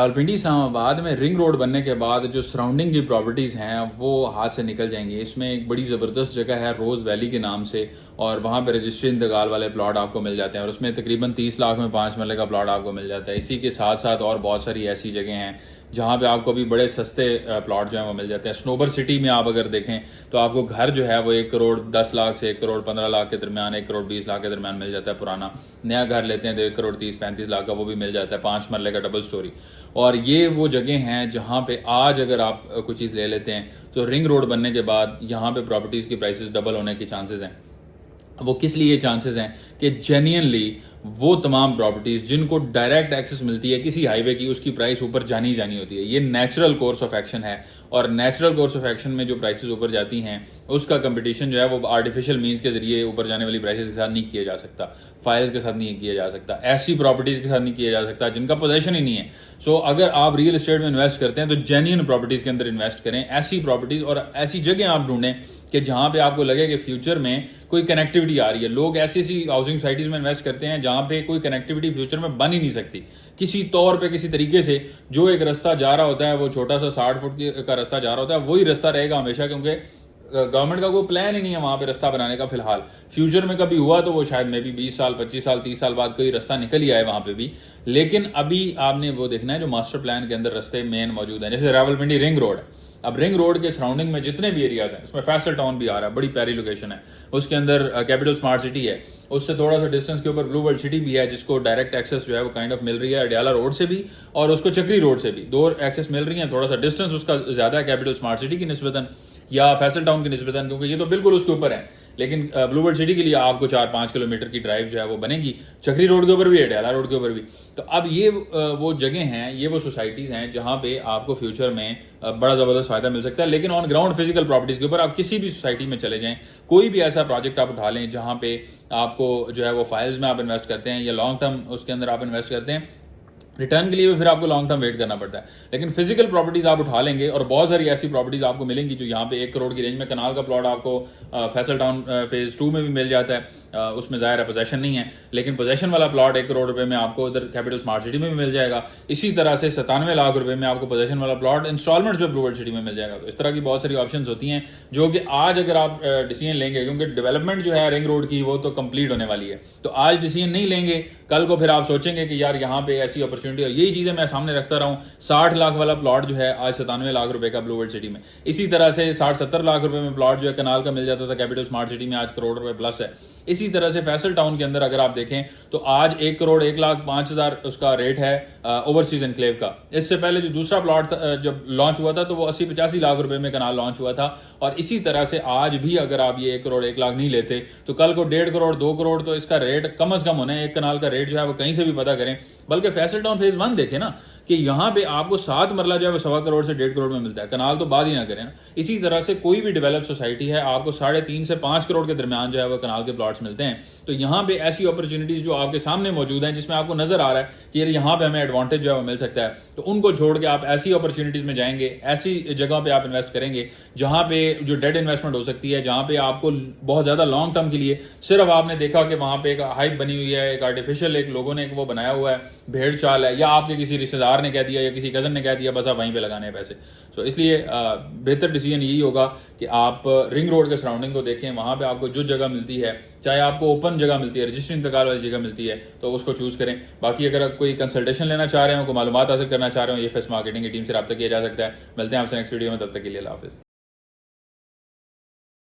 रावलपिंडी इस्लामाबाद में ring road बनने के बाद जो सराउंडिंग की प्रॉपर्टीज़ हैं वो हाथ से निकल जाएंगी। इसमें एक बड़ी ज़बरदस्त जगह है रोज़ वैली के नाम से, और वहाँ पे रजिस्ट्री इंतकाल वाले प्लॉट आपको मिल जाते हैं, और उसमें तकरीबन 30 लाख में 5 मरले का प्लॉट आपको मिल जाता है। इसी के साथ साथ और बहुत सारी ऐसी जगह हैं जहाँ पे आपको अभी बड़े सस्ते प्लॉट जो हैं वो मिल जाते हैं। स्नोबर सिटी में आप अगर देखें तो आपको घर जो है वो 1 करोड़ 10 लाख से 1 करोड़ 15 लाख के दरमियान, 1 करोड़ 20 लाख के दरमियान मिल जाता है। पुराना नया घर लेते हैं तो 1 करोड़ 30-35 लाख का वो भी मिल जाता है, 5 मरले का डबल स्टोरी। और ये वो जगह हैं जहाँ पे आज अगर आप कोई चीज़ ले लेते हैं तो रिंग रोड बनने के बाद यहाँ पे प्रॉपर्टीज़ की प्राइसेस डबल होने के चांसेस हैं। वो किस लिए चांसेस हैं कि जेन्युइनली वो तमाम प्रॉपर्टीज जिनको डायरेक्ट एक्सेस मिलती है किसी हाईवे की, उसकी प्राइस ऊपर जानी जानी होती है। ये नेचुरल कोर्स ऑफ एक्शन है, और नेचुरल कोर्स ऑफ एक्शन में जो प्राइसेस ऊपर जाती हैं उसका कंपटीशन जो है वो आर्टिफिशियल मीन्स के जरिए ऊपर जाने वाली प्राइसेस के साथ नहीं किया जा सकता, फाइल्स के साथ नहीं किया जा सकता, ऐसी प्रॉपर्टीज के साथ नहीं किया जा सकता जिनका पोजेशन ही नहीं है। सो अगर आप रियल एस्टेट में इन्वेस्ट करते हैं तो जेन्युइन प्रॉपर्टीज के अंदर इन्वेस्ट करें, ऐसी प्रॉपर्टीज और ऐसी जगह आप ढूंढें कि जहां पे आपको लगे कि फ्यूचर में कोई कनेक्टिविटी आ रही है। लोग ऐसी ऐसी हाउसिंग सोसाइटीज में इन्वेस्ट करते हैं जहां पे कोई कनेक्टिविटी फ्यूचर में बन ही नहीं सकती किसी तौर पे, किसी तरीके से। जो एक रास्ता जा रहा होता है वो छोटा सा 60 फुट का रास्ता जा रहा होता है, वही रास्ता रहेगा हमेशा, क्योंकि गवर्नमेंट का कोई प्लान ही नहीं है वहां पे रास्ता बनाने का फिलहाल। फ्यूचर में कभी हुआ तो वो शायद मे भी 20 साल 25 साल 30 साल बाद कोई रास्ता निकल ही आए वहां पे भी। लेकिन अभी आपने वो देखना है जो मास्टर प्लान के अंदर रास्ते मेन मौजूद हैं। जैसे रावलपिंडी रिंग रोड है, अब रिंग रोड के सराउंडिंग में जितने भी एरियाज हैं उसमें फैसल टाउन भी आ रहा है, बड़ी प्यारी लोकेशन है। उसके अंदर कैपिटल स्मार्ट सिटी है, उससे थोड़ा सा डिस्टेंस के ऊपर ब्लू वर्ल्ड सिटी भी है जिसको डायरेक्ट एक्सेस जो है वो काइंड ऑफ मिल रही है अडियाला रोड से भी और उसको चक्री रोड से भी, दो एक्सेस मिल रही है। थोड़ा सा डिस्टेंस उसका ज्यादा है कैपिटल स्मार्ट सिटी की निस्बतन या फैसल टाउन की निस्बतन, क्योंकि ये तो बिल्कुल उसके ऊपर है। लेकिन ब्लू वर्ल्ड सिटी के लिए आपको 4-5 किलोमीटर की ड्राइव जो है वो बनेगी, चक्री रोड के ऊपर भी, अडियाला रोड के ऊपर भी। तो अब ये वो जगह हैं, ये वो सोसाइटीज हैं जहां पे आपको फ्यूचर में बड़ा जबरदस्त फायदा मिल सकता है। लेकिन ऑन ग्राउंड फिजिकल प्रॉपर्टीज के ऊपर आप किसी भी सोसाइटी में चले जाएं, कोई भी ऐसा प्रोजेक्ट आप उठा लें जहां पे आपको जो है वो फाइल्स में आप इन्वेस्ट करते हैं या लॉन्ग टर्म उसके अंदर आप इन्वेस्ट करते हैं, रिटर्न के लिए भी फिर आपको लॉन्ग टर्म वेट करना पड़ता है। लेकिन फिजिकल प्रॉपर्टीज आप उठा लेंगे और बहुत सारी ऐसी प्रॉपर्टीज आपको मिलेंगी जो यहाँ पे 1 करोड़ की रेंज में। कनाल का प्लॉट आपको फैसल टाउन फेज 2 में भी मिल जाता है, उसमें जाहिर है पोजेशन नहीं है, लेकिन पोजेशन वाला प्लॉट 1 करोड़ रुपए में आपको उधर कैपिटल स्मार्ट सिटी में भी मिल जाएगा। इसी तरह से 97 लाख रुपए में आपको पोजेशन वाला प्लॉट इंस्टॉलमेंट्स पे ब्लू वर्ल्ड सिटी में मिल जाएगा। तो इस तरह की बहुत सारी ऑप्शंस होती हैं जो कि आज अगर आप डिसीजन लेंगे, क्योंकि डेवलपमेंट जो है रिंग रोड की वो तो कंप्लीट होने वाली है, तो आज डिसीजन नहीं लेंगे कल को फिर आप सोचेंगे कि यार यहाँ पे ऐसी अपॉर्चुनिटी। और यही चीजें मैं सामने रखता रहा हूँ। 60 लाख वाला प्लॉट जो है आज 97 लाख रुपए का ब्लू वर्ल्ड सिटी में, इसी तरह से 60-70 लाख रुपए में प्लॉट जो है कनाल का मिल जाता था कैपिटल स्मार्ट सिटी में, आज करोड़ रुपए प्लस है। इसी तरह से फैसल टाउन के अंदर अगर आप देखें तो आज 1 करोड़ 1,05,000 उसका रेट है ओवरसीज एनक्लेव का। इससे पहले जो दूसरा प्लॉट जब लॉन्च हुआ था तो वो 80-85 लाख रुपए में कनाल लॉन्च हुआ था। और इसी तरह से आज भी अगर आप ये 1 करोड़ 1 लाख नहीं लेते तो कल को 1.5 करोड़ 2 करोड़ तो इसका रेट कम से कम होना है। एक कनाल का रेट जो है वो कहीं से भी पता करें, बल्कि फैसल टाउन फेज 1 देखें ना कि यहाँ पे आपको 7 मरला जो है वो 1.25 करोड़ से 1.5 करोड़ में मिलता है। कनाल तो बात ही ना करें ना। इसी तरह से कोई भी डेवलप सोसाइटी है आपको 3.5 से 5 करोड़ के दरमियान जो है वो कनाल के प्लॉट्स मिलते हैं। तो यहाँ पे ऐसी अपॉर्चुनिटीज जो आपके सामने मौजूद हैं जिसमें आपको नजर आ रहा है कि यार यहाँ पे हमें एडवांटेज जो है वो मिल सकता है, तो उनको छोड़ के आप ऐसी अपॉर्चुनिटीज में जाएंगे, ऐसी जगह पे आप इन्वेस्ट करेंगे जहां पे जो डेड इन्वेस्टमेंट हो सकती है, जहां पे आपको बहुत ज्यादा लॉन्ग टर्म के लिए सिर्फ आपने देखा कि वहां पे एक हाइप बनी हुई है, एक आर्टिफिशियल एक लोगों ने एक वो बनाया हुआ है, भेड़ चाल है, या आपके किसी रिश्तेदार ने कह दिया या किसी कजन ने कह दिया बस आप वहीं पे लगाने हैं पैसे। सो इसलिए बेहतर डिसीजन यही होगा कि आप रिंग रोड के सराउंडिंग को देखें, वहां पे आपको जो जगह मिलती है, चाहे आपको ओपन जगह मिलती है, रजिस्ट्री इंतकाल वाली जगह मिलती है, तो उसको चूज करें। बाकी अगर कोई कंसल्टेशन लेना चाह रहे हो, कोई मालूमात हासिल करना चाह रहे हो, ये फेस मार्केटिंग की टीम से रब्ता किया जा सकता है। मिलते हैं आपसे नेक्स्ट वीडियो में, तब तक के लिए अल्लाह हाफिज़।